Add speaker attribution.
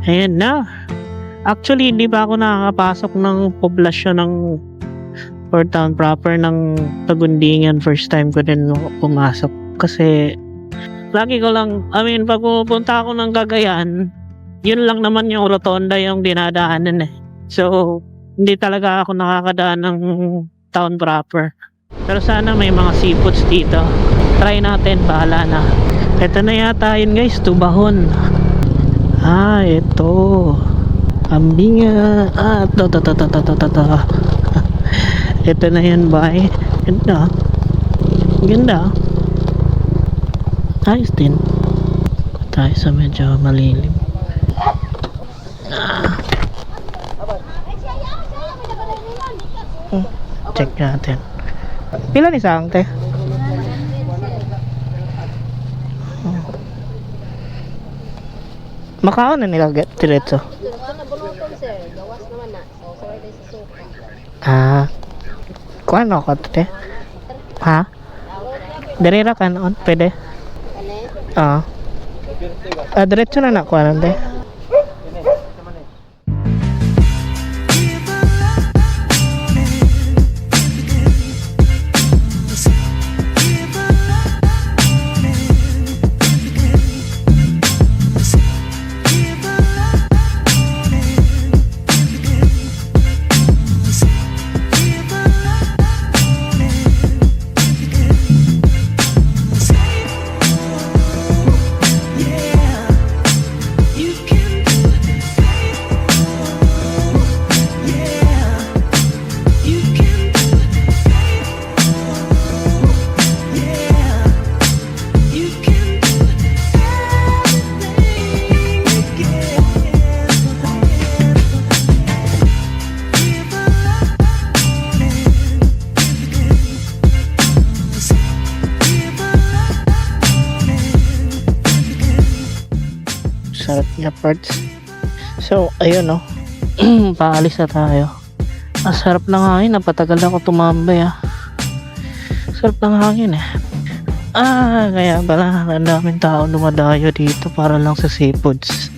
Speaker 1: Ayan na. Actually, hindi pa ako nakakapasok ng poblasyon ng or town proper ng Tagundingan. First time ko din pumasok. Kasi, lagi ko lang, pag pupunta ako ng Cagayan, yun lang naman yung rotonda yung dinadaanan eh. So, hindi talaga ako nakakadaan ng town proper. Pero sana may mga seafoods dito. Try natin, bahala na. Ito na yata yun guys, Tubahon. Ito. Kambinga. Ito. Ito na yan, bye. Ganda. Ganda. Ayos din. Tayo sa medyo malilim. Check natin. Pila ni sang te? Makaon na nila diretso. Kuan ako te? Ha? Dirira ka noon? Pwede? Diretso na kuan te? Sarap niya parts. So, ayun no. Paalis na tayo. Sarap ng hangin. Napatagal ako tumambay Sarap ng hangin eh. Kaya pala ang daming tao dumadayo dito para lang sa seafoods.